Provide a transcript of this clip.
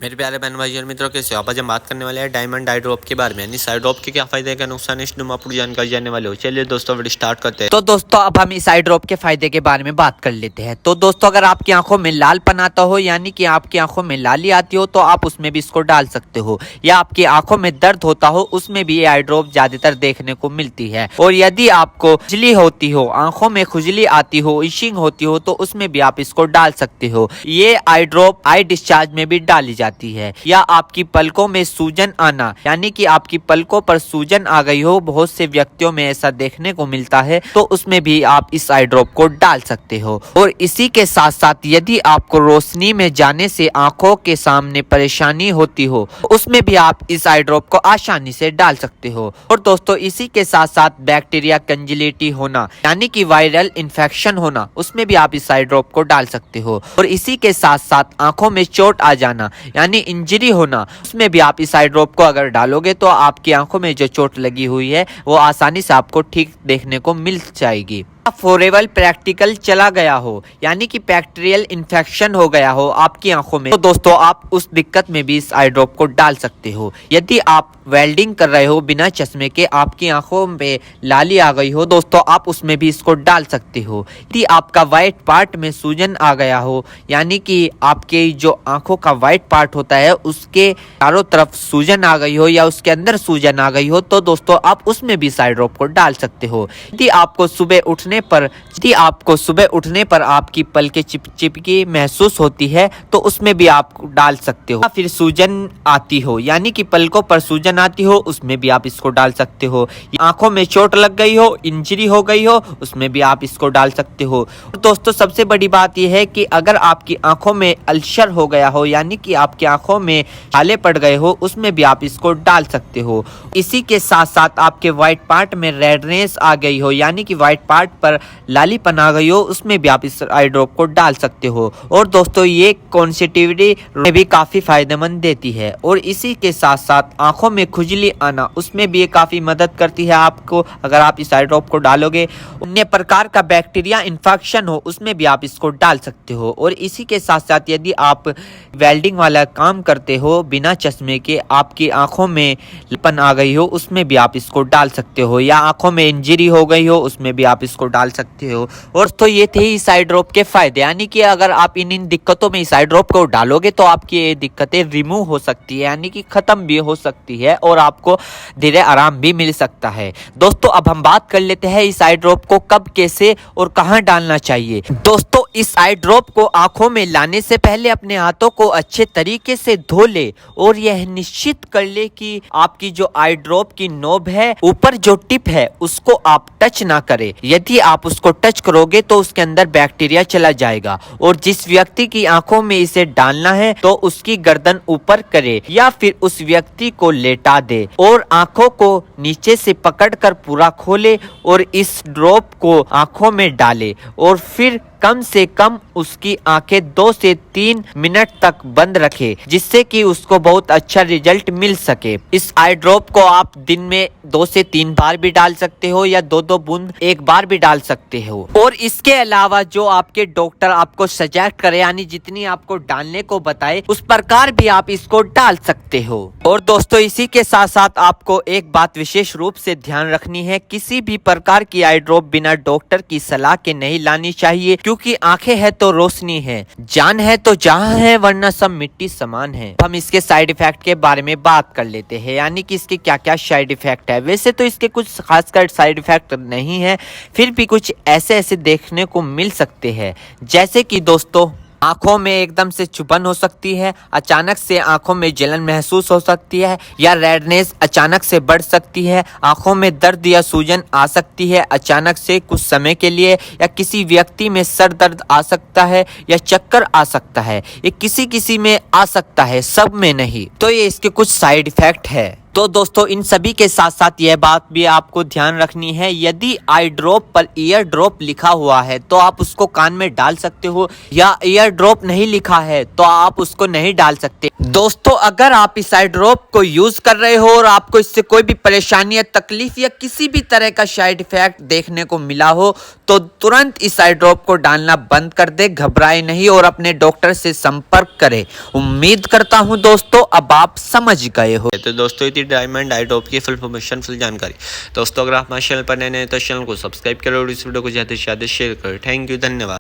मेरे प्यारे बहन भाई और मित्रों, कैसे हो आप? आज हम बात करने वाले हैं डायमंड आई ड्रॉप के बारे में, यानी इस आई ड्रॉप के क्या फायदे क्या नुकसान है, इस नुमा पूरी जानकारी जानने वाले हो। चलिए दोस्तों वीडियो स्टार्ट करते हैं। तो दोस्तों अब हम इस आई ड्रॉप के फायदे के बारे में बात कर लेते हैं। तो दोस्तों अगर आपकी आंखों में लालपन आता हो, यानी कि आपकी आंखों में लाली आती हो, तो आप उसमें भी इसको डाल सकते हो। या आपकी आंखों में दर्द होता हो, उसमें भी ये आई ड्रॉप ज्यादातर देखने को मिलती है। और यदि आपको खुजली होती हो, आंखों में खुजली आती हो, इशिंग होती हो, तो उसमें भी आप इसको डाल सकते हो। ये आई ड्रॉप आई डिस्चार्ज में भी डाली जाती है। या आपकी पलकों में सूजन आना, यानी कि आपकी पलकों पर सूजन आ गई हो, बहुत से व्यक्तियों में ऐसा देखने को मिलता है, तो उसमें भी आप इस आई ड्रॉप को डाल सकते हो। और इसी के साथ साथ यदि आपको रोशनी में जाने से आंखों के सामने परेशानी होती हो, उसमें भी आप इस आई ड्रॉप को आसानी से डाल सकते हो। और दोस्तों इसी के साथ साथ बैक्टीरिया कंजिलिटी होना, यानी कि वायरल इन्फेक्शन होना, उसमें भी आप इस आई ड्रॉप को डाल सकते हो। और इसी के साथ साथ आंखों में चोट आ जाना, यानी इंजरी होना, उसमें भी आप इस आई ड्रॉप को अगर डालोगे तो आपकी आंखों में जो चोट लगी हुई है वो आसानी से आपको ठीक देखने को मिल जाएगी। फॉरेबल प्रैक्टिकल चला गया हो, यानी कि बैक्टीरियल इन्फेक्शन हो गया हो आपकी आंखों में, तो दोस्तों आप उस दिक्कत में भी इस आई ड्रॉप को डाल सकते हो। यदि आप वेल्डिंग कर रहे हो बिना चश्मे के, आपकी आंखों में लाली आ गई हो, दोस्तों आप उसमें भी इसको डाल सकते हो। यदि आपका व्हाइट पार्ट में सूजन आ गया हो, यानी कि आपके जो आंखों का व्हाइट पार्ट होता है उसके चारों तरफ सूजन आ गई हो या उसके अंदर सूजन आ गई हो, तो दोस्तों आप उसमें भी इस आई ड्रॉप को डाल सकते हो। यदि आपको सुबह उठने पर आपकी पलकें चिपचिपकी महसूस होती है, तो उसमें भी आप डाल सकते हो। या फिर सूजन आती हो, यानी कि पलकों पर सूजन आती हो, उसमें भी आप इसको डाल सकते हो। आंखों में चोट लग गई हो, इंजरी हो गई हो, उसमें भी आप इसको डाल सकते हो। दोस्तों सबसे बड़ी बात यह है कि अगर आपकी आंखों में अल्सर हो गया हो, यानी कि आपकी आंखों में छाले पड़ गए हो, उसमें भी आप इसको डाल सकते हो। इसी के साथ साथ आपके व्हाइट पार्ट में रेडनेस आ गई हो, यानी कि व्हाइट पार्ट पर लालीपन आ गई हो, उसमें भी आप इस आई ड्रॉप को डाल सकते हो। और दोस्तों ये कॉन्सेटिविटी में भी काफी फायदेमंद देती है। और इसी के साथ साथ आंखों में खुजली आना, उसमें भी ये काफी मदद करती है आपको। अगर आप इस आई ड्रॉप को डालोगे, अन्य प्रकार का बैक्टीरिया इन्फेक्शन हो, उसमें भी आप इसको डाल सकते हो। और इसी के साथ साथ यदि आप वेल्डिंग वाला काम करते हो बिना चश्मे के, आपकी आंखों में लालीपन आ गई हो, उसमें भी आप इसको डाल सकते हो। या आंखों में इंजरी हो गई हो, उसमें भी आप इसको डाल सकते हो। और तो ये थे इस आई ड्रॉप के फायदे, यानी कि अगर आप इन दिक्कतों में इस आई ड्रॉप को डालोगे तो आपकी ये दिक्कतें रिमूव हो सकती है, यानी कि खत्म भी हो सकती है और आपको धीरे आराम भी मिल सकता है। दोस्तों अब हम बात कर लेते हैं इस आई ड्रॉप को कब, कैसे और कहां डालना चाहिए। दोस्तों इस आई ड्रॉप को आंखों में लाने से पहले अपने हाथों को अच्छे तरीके से धो ले और यह निश्चित कर ले कि आपकी जो आई ड्रॉप की नोब है, ऊपर जो टिप है, उसको आप टच ना करें। यदि आप उसको टच करोगे तो उसके अंदर बैक्टीरिया चला जाएगा। और जिस व्यक्ति की आंखों में इसे डालना है तो उसकी गर्दन ऊपर करे या फिर उस व्यक्ति को लेटा दे और आंखों को नीचे से पकड़कर पूरा खोले और इस ड्रॉप को आंखों में डाले और फिर कम से कम उसकी आंखें 2 से 3 मिनट तक बंद रखे, जिससे कि उसको बहुत अच्छा रिजल्ट मिल सके। इस आई ड्रॉप को आप दिन में 2 से 3 बार भी डाल सकते हो या 2-2 बूंद एक बार भी डाल सकते हो। और इसके अलावा जो आपके डॉक्टर आपको सजेस्ट करे, यानी जितनी आपको डालने को बताए, उस प्रकार भी आप इसको डाल सकते हो। और दोस्तों इसी के साथ साथ आपको एक बात विशेष रूप से ध्यान रखनी है, किसी भी प्रकार की आई ड्रॉप बिना डॉक्टर की सलाह के नहीं लानी चाहिए, क्योंकि आंखें है तो रोशनी है, जान है तो जहां है, वरना सब मिट्टी समान है। हम इसके साइड इफेक्ट के बारे में बात कर लेते हैं, यानी कि इसके क्या क्या साइड इफेक्ट है। वैसे तो इसके कुछ खासकर साइड इफेक्ट नहीं है, फिर भी कुछ ऐसे देखने को मिल सकते हैं, जैसे कि दोस्तों आंखों में एकदम से चुभन हो सकती है, अचानक से आंखों में जलन महसूस हो सकती है, या रेडनेस अचानक से बढ़ सकती है, आंखों में दर्द या सूजन आ सकती है अचानक से कुछ समय के लिए, या किसी व्यक्ति में सर दर्द आ सकता है या चक्कर आ सकता है। ये किसी में आ सकता है, सब में नहीं। तो ये इसके कुछ साइड इफेक्ट है। तो दोस्तों इन सभी के साथ साथ यह बात भी आपको ध्यान रखनी है, यदि आई ड्रॉप पर ईयर ड्रॉप लिखा हुआ है तो आप उसको कान में डाल सकते हो, या ईयर ड्रॉप नहीं लिखा है तो आप उसको नहीं डाल सकते। दोस्तों अगर आप इस आई ड्रॉप को यूज कर रहे हो और आपको इससे कोई भी परेशानी या तकलीफ या किसी भी तरह का साइड इफेक्ट देखने को मिला हो तो तुरंत इस आई ड्रॉप को डालना बंद कर दे, घबराए नहीं और अपने डॉक्टर से संपर्क करें। उम्मीद करता हूं दोस्तों अब आप समझ गए हो। तो दोस्तों ये थी डायमंड आई ड्रॉप की फुल इन्फॉर्मेशन, फुल जानकारी। दोस्तों अगर आप हमारे चैनल पर नए तो चैनल को सब्सक्राइब करो और इस वीडियो को ज़्यादा से ज़्यादा शेयर करो। थैंक यू, धन्यवाद।